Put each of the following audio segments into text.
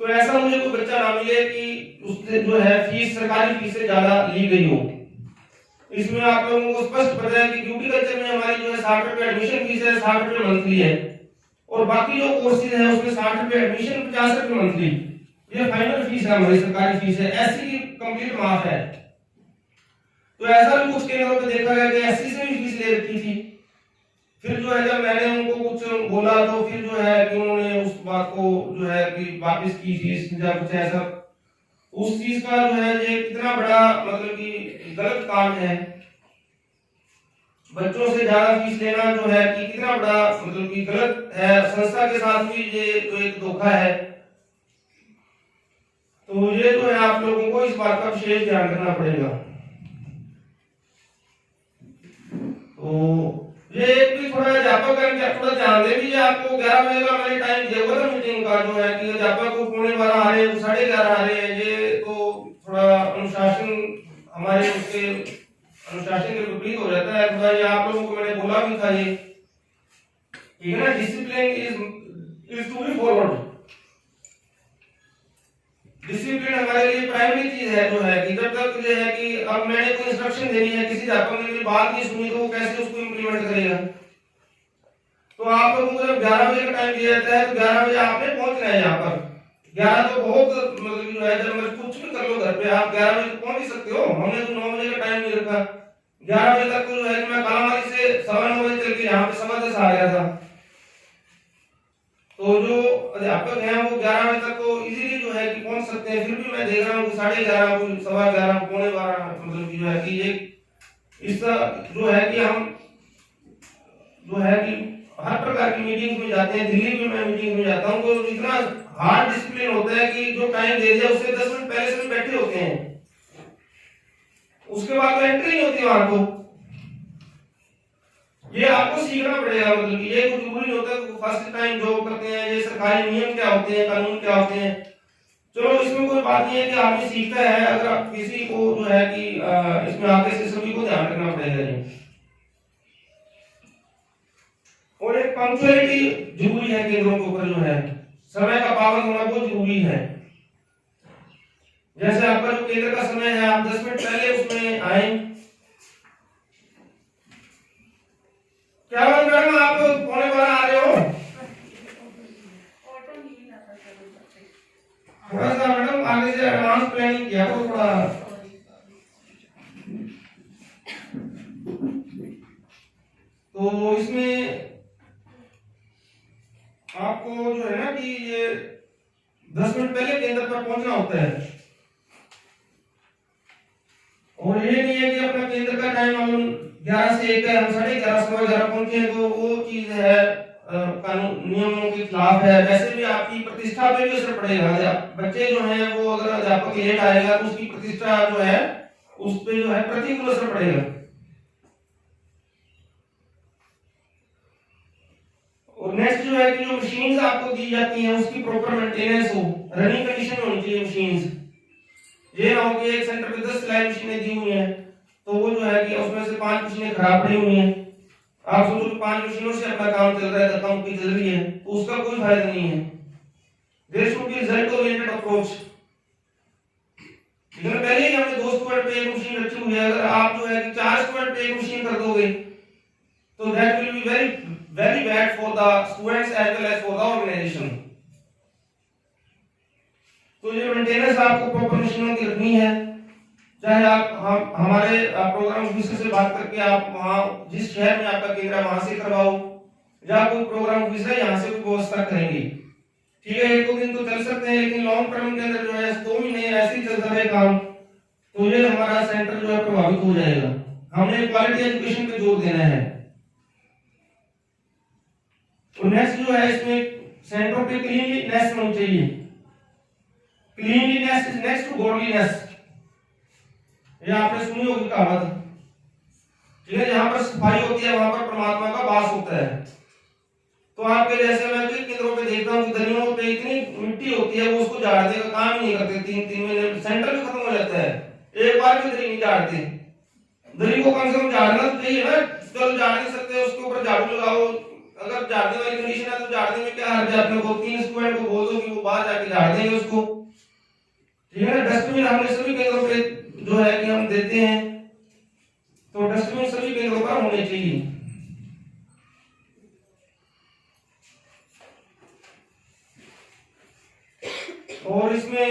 तो ऐसा मुझे कोई बच्चा ना मिले कि उससे जो है फीस सरकारी फीस से ज्यादा ली गई हो। इसमें आप लोगों को स्पष्ट पता है कि ब्यूटी कल्चर में हमारी जो है 60 रुपए एडमिशन फीस है, 60 रुपए मंथली है, और बाकी जो कोर्सेज है उसमें 60 रुपए एडमिशन, 50 रुपए मंथली, ये फाइनल फीस है, हमारी सरकारी फीस है। एससी की कंप्लीट माफ है। तो ऐसा भी कुछ केंद्रों पे देखा गया कि एससी से भी फीस ले रखी थी। फिर जो है जब मैंने उनको कुछ बोला तो फिर जो है कि उन्होंने उस बात को जो है कि वापस की फीस या कुछ ऐसा, उस चीज का जो है ये कितना बड़ा मतलब कि गलत काम है। बच्चों से ज्यादा फीस लेना जो है कि कितना बड़ा मतलब कि गलत है। संस्था के साथ भी ये जो एक धोखा है। तो ये जो है आप लोगों को इस बात का विशेष ध्यान रखना पड़ेगा। तो ये एक भी थोड़ा अध्यापक थोड़ा ध्यान दे दीजिए। आपको 11 बजे का मैंने टाइम दिया हुआ था मीटिंग का, जो है कि अध्यापक को 11:15 आ रहे हैं, 11:30 आ रहे हैं। ये तो थोड़ा अनुशासन हमारे उसके अनुशासन के विपरीत हो जाता है। थोड़ा ये आप लोगों को मैंने बोला भी था, ये ठीक है ना, discipline is to be followed. Discipline हमारे लिए प्राइमरी चीज है, जो है कि जब तक ये है कि अब मैंने कोई इंस्ट्रक्शन देनी है, किसी अध्यापक ने मेरी बात नहीं सुनी तो वो कैसे उसको इंप्लीमेंट करेगा। तो आप लोगों को जब 11 बजे का टाइम दिया जाता है तो 11 बजे आपने पहुंचना है यहाँ पर। 11 तो बहुत मतलब जो है, जब मैं कुछ भी कर लो घर पे, आप 11 बजे पहुंच ही सकते हो। हमने तो 9 बजे का टाइम नहीं रखा। 11 बजे तक तो जो है कि मैं कालामारी से 9:15 बजे चल के यहाँ पे 10:15 आ गया था। तो जो अध्यापक हैं वो 11 बजे तक तो इजीली जो है कि पहुंच सकते हैं। फिर भी मैं देख रहा हूँ कि 11:30, 11:15, 11:45 मतलब कि जो है कि एक इस जो है कि हम जो है कि हर प्रकार की मीटिंग्स में जाते हैं। दिल्ली में मैं मीटिंग में जाता हूँ तो इतना हार्ड डिसिप्लिन होता है कि जो टाइम दे दिया उससे 10 मिनट पहले से बैठे होते हैं, उसके बाद तो एंट्री नहीं होती वहां। तो ये आपको सीखना पड़ेगा। मतलब ये कुछ जरूरी नहीं होता फर्स्ट टाइम जो करते हैं। ये सरकारी नियम क्या होते हैं, कानून क्या होते हैं। चलो इसमें कोई बात नहीं है कि आदमी सीखता है, अगर आप किसी को जो है कि इसमें आगे से सभी को ध्यान रखना पड़ेगा जी। और एक पंक्चुअलिटी जरूरी है केंद्रों के ऊपर, जो है समय का पाबंद होना बहुत जरूरी है। जैसे आपका जो केंद्र का समय है, आप 10 मिनट पहले उसमें आए। क्या बात मैडम, आप 11:15 आ रहे हो? थोड़ा सा मैडम आगे से एडवांस प्लानिंग किया हो थोड़ा। तो इसमें आपको जो है ना कि ये 10 मिनट पहले केंद्र पर पहुंचना होता है। और ये नहीं है कि अपना केंद्र का टाइम हम 11 से 1 है, हम 11:30 11:15 पहुंचे हैं, तो वो चीज है कानून नियमों के खिलाफ है। वैसे भी आपकी प्रतिष्ठा पे भी असर पड़ेगा। बच्चे जो हैं वो अगर अध्यापक लेट आएगा तो उसकी प्रतिष्ठा जो है उस पे जो है प्रतिकूल असर पड़ेगा। और नेक्स्ट जो है कि जो मशीन्स आपको दी जाती हैं उसकी प्रॉपर मेंटेनेंस हो, रनिंग कंडीशन में होनी चाहिए मशीन्स। ये ना हो कि एक सेंटर पे 10 सिलाई मशीनें दी हुई हैं तो वो जो है कि उसमें से 5 मशीनें खराब पड़ी हुई हैं। आप सोचो कि 5 मशीनों से अपना काम चल रहा है, धक्का मुक्की चल रही है, तो उसका कोई फायदा नहीं है। There should be result oriented approach. लेकिन पहले ही हमने 2 स्टूडेंट पे एक मशीन रखी हुई है, अगर आप जो है कि 4 स्टूडेंट पे एक मशीन कर दोगे तो that will be very bad for the students as well as for the organisation. तो ये मेंटेनेंस आपको प्रॉपर मशीनों की रखनी है। चाहे आप हमारे प्रोग्राम ऑफिसर से बात करके आप वहां जिस शहर में आपका केंद्र है वहां से करवाओ, या कोई प्रोग्राम ऑफिसर यहां से कोई व्यवस्था करेंगे। ठीक है, 1-2 दिन तो चल सकते हैं, लेकिन लॉन्ग टर्म के अंदर जो है 2 महीने ऐसे ही चलता रहे काम तो ये हमारा सेंटर जो है प्रभावित हो जाएगा। हमने क्वालिटी एजुकेशन पे जोर देना है। तो नेक्स्ट जो है इसमें सेंटरों पे क्लीनलीनेस होनी चाहिए। Cleanliness is next to godliness. ये आपने सुनी होगी कहावत। ठीक है, जहां पर सफाई होती है वहां पर परमात्मा का वास होता है। तो आपके जैसे मैं कई केंद्रों पे देखता हूं कि दरियों पे इतनी मिट्टी होती है वो उसको झाड़ने का काम ही नहीं करते। 3-3 महीने सेंटर भी खत्म हो जाता है, एक बार भी दरी नहीं झाड़ते। दरी को कम से कम झाड़ना तो चाहिए ना, कल झाड़ नहीं सकते उसके ऊपर झाड़ू लगाओ, अगर झाड़ने वाली कंडीशन है तो झाड़ने में क्या हर्ज है, अपने को 3 स्टूडेंट को बोल दो कि वो बाहर जाके झाड़ देंगे उसको, ठीक है ना। डस्टबिन हमने सभी केंद्रों पे जो है कि हम देते हैं, तो डस्टबिन सभी केंद्रों पर होने चाहिए। और इसमें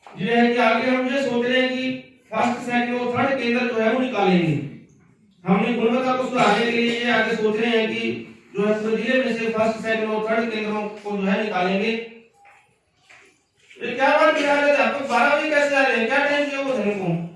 ये है कि आगे हम ये सोच रहे हैं कि फर्स्ट सेकंड और थर्ड केंद्र जो है वो निकालेंगे। हमने गुणवत्ता को सुधारने के लिए ये आगे सोच रहे हैं कि जो है पूरे जिले में से फर्स्ट सेकंड और थर्ड केंद्रों को जो है निकालेंगे। ये क्या बात किया है, आपको 12 बजे कैसे आ रहे हैं, क्या टाइम दिया वो धन को?